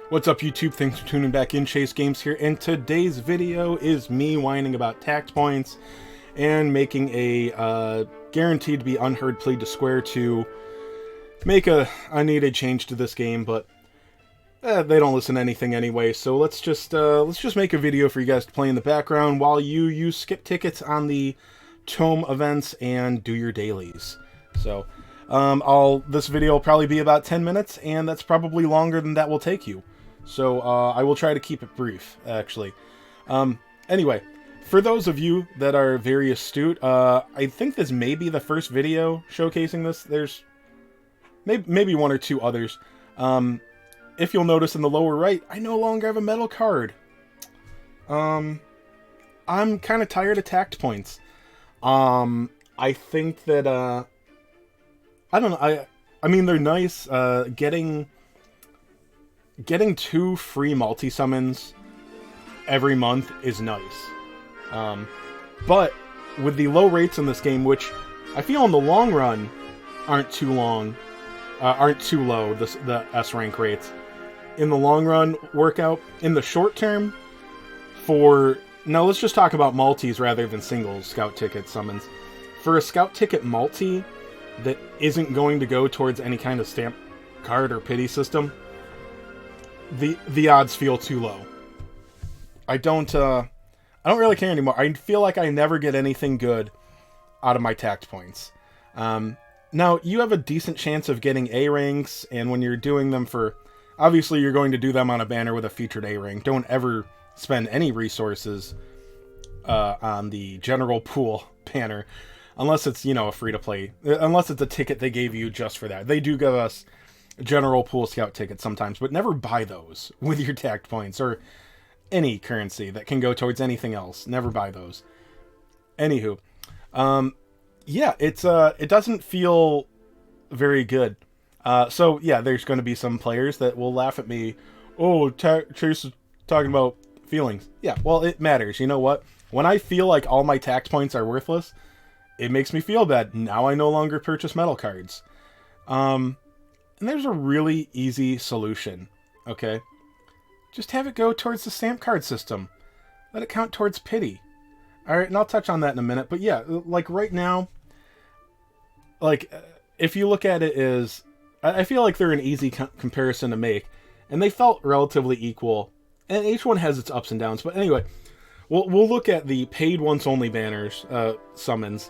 What's up, YouTube? Thanks for tuning back in. Chase Games here, and today's video is me whining about tact points and making a guaranteed to be unheard plea to Square to make a unneeded change to this game, but they don't listen to anything anyway. So let's just make a video for you guys to play in the background while you use skip tickets on the tome events and do your dailies. So this video will probably be about 10 minutes, and that's probably longer than that will take you. So I will try to keep it brief, actually. Anyway, for those of you that are very astute, I think this may be the first video showcasing this. There's maybe one or two others. If you'll notice in the lower right, I no longer have a metal card. I'm kind of tired of tact points. I think that, I don't know, I mean, they're nice. Getting 2 free multi-summons every month is nice. But with the low rates in this game, which I feel in the long run aren't too low, the S rank rates. In the long run work out. In the short term, now let's just talk about multis rather than singles scout ticket summons. For a scout ticket multi that isn't going to go towards any kind of stamp card or pity system, the odds feel too low. I don't really care anymore. I feel like I never get anything good out of my tact points. Now, you have a decent chance of getting A ranks, and when you're doing them obviously you're going to do them on a banner with a featured A rank. Don't ever spend any resources on the general pool banner, unless it's, a free-to-play, unless it's a ticket they gave you just for that. They do give us general pool scout tickets sometimes, but never buy those with your tact points or any currency that can go towards anything else. Never buy those. Anywho, yeah, it doesn't feel very good. So yeah, there's going to be some players that will laugh at me. Oh, Chase is talking about feelings. Yeah, well, it matters. You know what? When I feel like all my tact points are worthless, it makes me feel bad. Now I no longer purchase metal cards. And there's a really easy solution, okay? Just have it go towards the stamp card system. Let it count towards pity. Alright, and I'll touch on that in a minute. But yeah, like right now, like, if you look at it as, I feel like they're an easy comparison to make. And they felt relatively equal. And each one has its ups and downs. But anyway, we'll look at the paid once only banners, summons,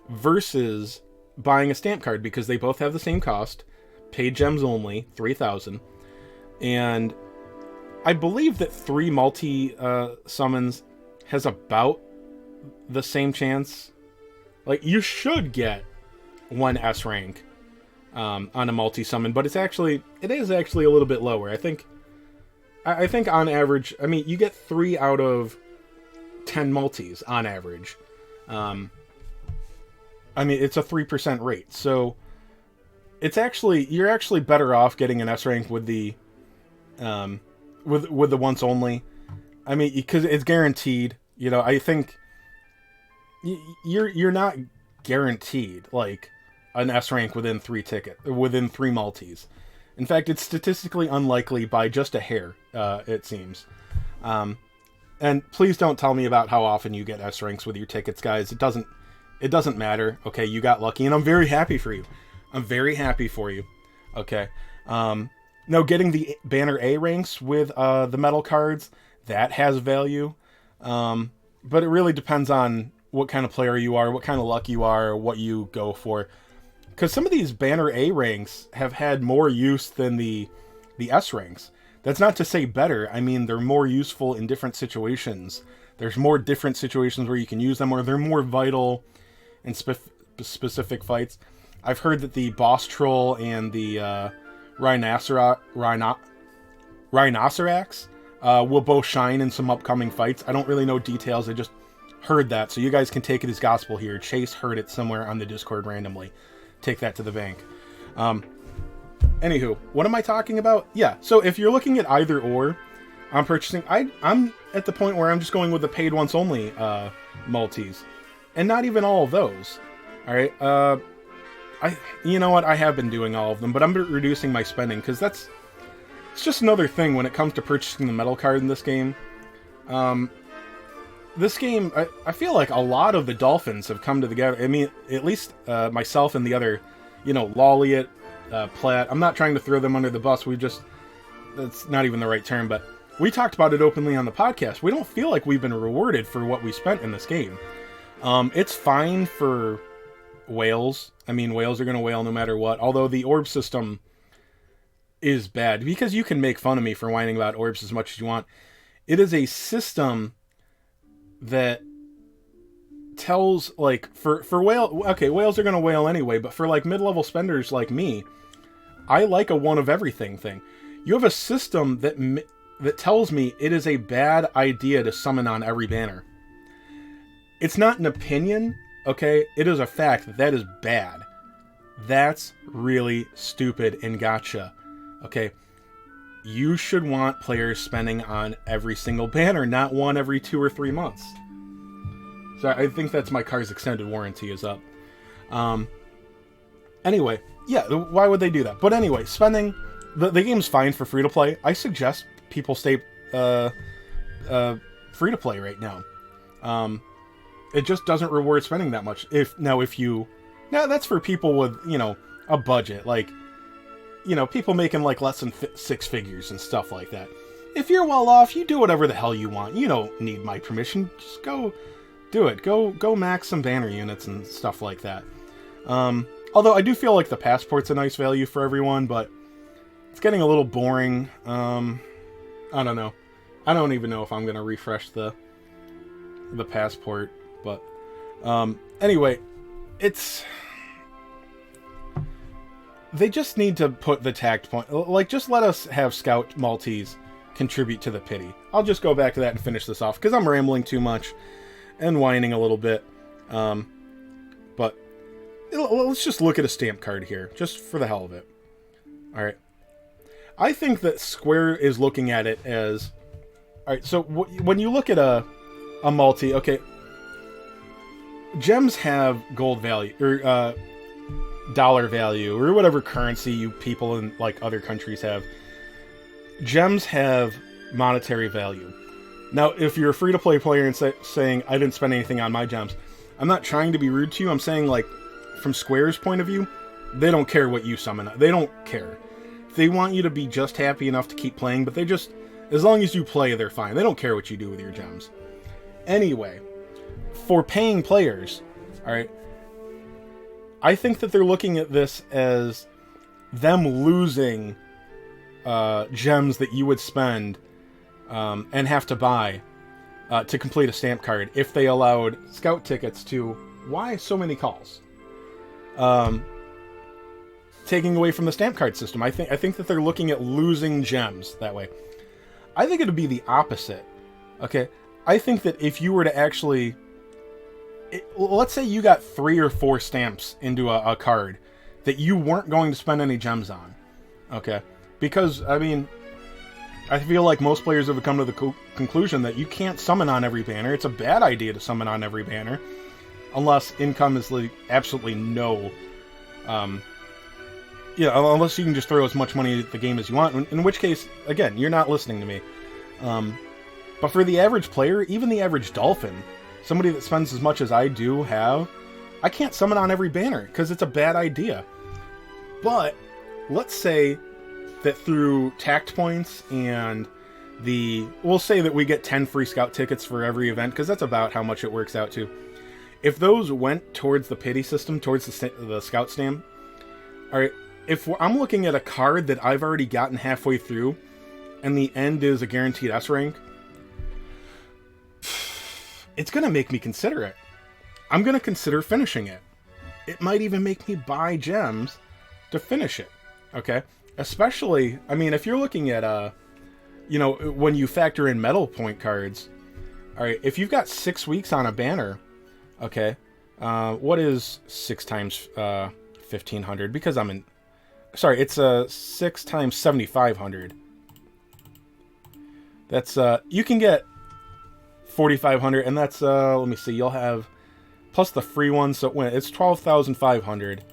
versus buying a stamp card, because they both have the same cost. Paid gems only, 3,000. And I believe that 3 multi summons has about the same chance. Like, you should get 1 S rank on a multi summon, but it is actually a little bit lower. I think on average, I mean, you get 3 out of 10 multis on average. I mean, it's a 3% rate, so you're actually better off getting an S rank with the with the once only. I mean, because it's guaranteed. I think you're not guaranteed like an S rank within 3 multis. In fact, it's statistically unlikely by just a hair. It seems. And please don't tell me about how often you get S ranks with your tickets, guys. It doesn't matter. Okay, you got lucky, and I'm very happy for you. I'm very happy for you. Okay. Now, getting the banner A ranks with the metal cards, that has value. But it really depends on what kind of player you are, what kind of luck you are, what you go for. Because some of these banner A ranks have had more use than the S ranks. That's not to say better. I mean, they're more useful in different situations. There's more different situations where you can use them, or they're more vital in specific fights. I've heard that the boss troll and the rhinoceros will both shine in some upcoming fights. I don't really know details. I just heard that, so you guys can take it as gospel here. Chase heard it somewhere on the Discord randomly. Take that to the bank. Anywho, what am I talking about? Yeah, so if you're looking at either or, I'm purchasing. I'm at the point where I'm just going with the paid once only multis, and not even all of those. All right. You know what? I have been doing all of them, but I'm reducing my spending because It's just another thing when it comes to purchasing the metal card in this game. This game, I feel like a lot of the Dolphins have come together. I mean, at least myself and the other, Lolliot, Platt. I'm not trying to throw them under the bus. That's not even the right term, but we talked about it openly on the podcast. We don't feel like we've been rewarded for what we spent in this game. It's fine for whales. I mean, whales are going to whale no matter what. Although the orb system is bad, because you can make fun of me for whining about orbs as much as you want. It is a system that tells, like, for whale, okay, whales are going to whale anyway, but for like mid-level spenders like me, I like a one of everything thing. You have a system that tells me it is a bad idea to summon on every banner. It's not an opinion, okay? It is a fact that is bad. That's really stupid and gotcha. Okay, you should want players spending on every single banner, not one every 2 or 3 months. So I think that's my car's extended warranty is up. Anyway, yeah, why would they do that? But anyway, spending... The game's fine for free-to-play. I suggest people stay free-to-play right now. It just doesn't reward spending that much. Now that's for people with, a budget. Like, people making like less than 6 figures and stuff like that. If you're well off, you do whatever the hell you want. You don't need my permission. Just go do it. Go max some banner units and stuff like that. Although I do feel like the passport's a nice value for everyone, but it's getting a little boring. I don't know. I don't even know if I'm going to refresh the passport, but anyway, they just need to put the tact point. Like, just let us have Scout Maltese contribute to the pity. I'll just go back to that and finish this off, because I'm rambling too much and whining a little bit. But let's just look at a stamp card here, just for the hell of it. Alright. I think that Square is looking at it as... Alright, so when you look at a multi... Okay, gems have gold value, or dollar value, or whatever currency you people in like other countries have. Gems have monetary value. Now, if you're a free-to-play player and saying, I didn't spend anything on my gems, I'm not trying to be rude to you. I'm saying, like, from Square's point of view, they don't care what you summon. They don't care. They want you to be just happy enough to keep playing, but they just... As long as you play, they're fine. They don't care what you do with your gems. Anyway, for paying players, alright, I think that they're looking at this as them losing gems that you would spend and have to buy to complete a stamp card if they allowed scout tickets to... Why so many calls? Taking away from the stamp card system. I think that they're looking at losing gems that way. I think it would be the opposite. Okay? I think that if you were to actually... let's say you got 3 or 4 stamps into a card that you weren't going to spend any gems on. Okay? Because, I mean, I feel like most players have come to the conclusion that you can't summon on every banner. It's a bad idea to summon on every banner. Unless income is like absolutely no... unless you can just throw as much money at the game as you want, in which case, again, you're not listening to me. But for the average player, even the average Dolphin, somebody that spends as much as I do have, I can't summon on every banner, because it's a bad idea. But, let's say that through tact points and we'll say that we get 10 free scout tickets for every event, because that's about how much it works out to. If those went towards the pity system, towards the scout stamp, alright, if I'm looking at a card that I've already gotten halfway through, and the end is a guaranteed S rank, it's going to make me consider it. I'm going to consider finishing it. It might even make me buy gems to finish it. Okay? Especially, I mean, if you're looking at, when you factor in medal point cards, alright, if you've got 6 weeks on a banner, okay, what is 6 times 1,500? Because I'm in... Sorry, it's 6 times 7,500. That's, you can get 4,500, and that's, let me see, you'll have, plus the free one, so it's 12,500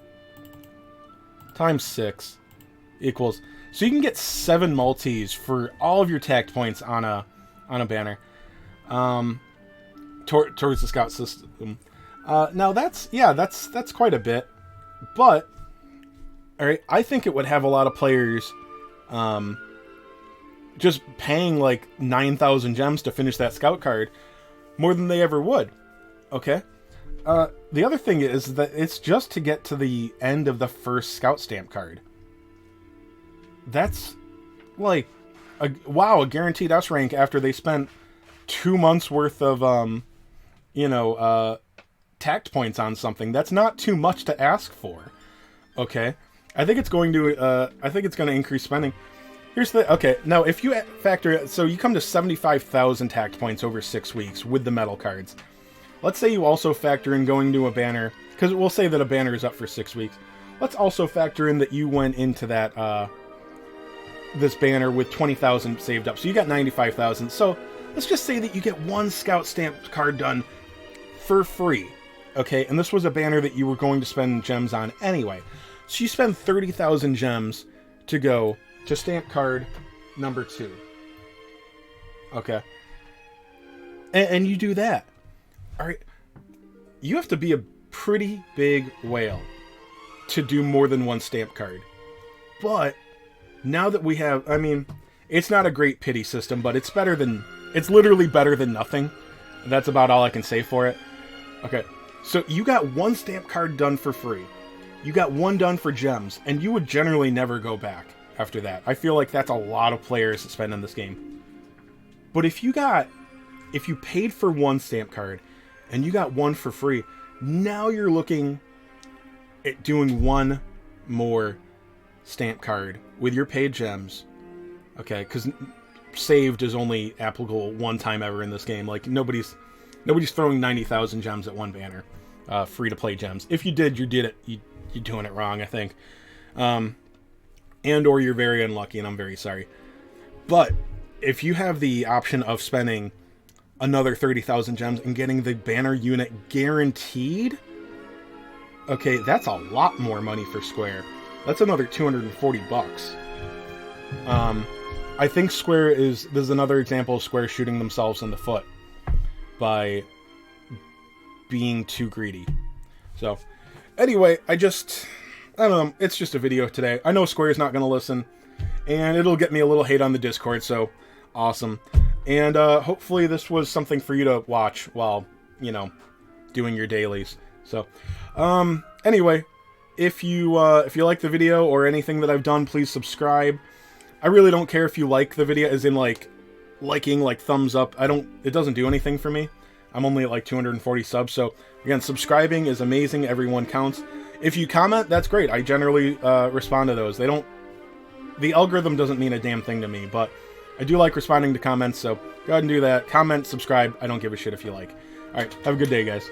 times 6 equals So you can get 7 multis for all of your tact points on a banner. Towards the scout system. Now that's quite a bit, but all right, I think it would have a lot of players just paying like 9,000 gems to finish that scout card more than they ever would. Okay. The other thing is that it's just to get to the end of the first scout stamp card. That's like a guaranteed S rank after they spent 2 months worth of tact points on something. That's not too much to ask for. Okay. I think it's going to increase spending. Here's the okay. Now, if you factor, so you come to 75,000 tact points over 6 weeks with the metal cards. Let's say you also factor in going to a banner, because we'll say that a banner is up for 6 weeks. Let's also factor in that you went into that this banner with 20,000 saved up, so you got 95,000. So let's just say that you get 1 scout stamp card done for free. Okay, and this was a banner that you were going to spend gems on anyway. So you spend 30,000 gems to go to stamp card number 2. Okay. And you do that. All right. You have to be a pretty big whale to do more than 1 stamp card. But now that we have, I mean, it's not a great pity system, but it's literally better than nothing. That's about all I can say for it. Okay. So you got 1 stamp card done for free. You got 1 done for gems, and you would generally never go back after that. I feel like that's a lot of players to spend in this game. But if you paid for 1 stamp card, and you got 1 for free, now you're looking at doing 1 more stamp card with your paid gems. Okay, because saved is only applicable 1 time ever in this game. Like, nobody's throwing 90,000 gems at 1 banner. Free to play gems. If you did, you're doing it wrong, I think. And or you're very unlucky, and I'm very sorry. But if you have the option of spending another 30,000 gems and getting the banner unit guaranteed, okay, that's a lot more money for Square. That's another 240 bucks. I think there's another example of Square shooting themselves in the foot by being too greedy. So, anyway, I don't know, it's just a video today. I know Square's not going to listen, and it'll get me a little hate on the Discord, so awesome. And hopefully this was something for you to watch while, doing your dailies. So, anyway, if you like the video or anything that I've done, please subscribe. I really don't care if you like the video, as in liking, thumbs up. It doesn't do anything for me. I'm only at 240 subs, so again, subscribing is amazing. Everyone counts. If you comment, that's great. I generally respond to those. The algorithm doesn't mean a damn thing to me, but I do like responding to comments, so go ahead and do that. Comment, subscribe. I don't give a shit if you like. Alright, have a good day, guys.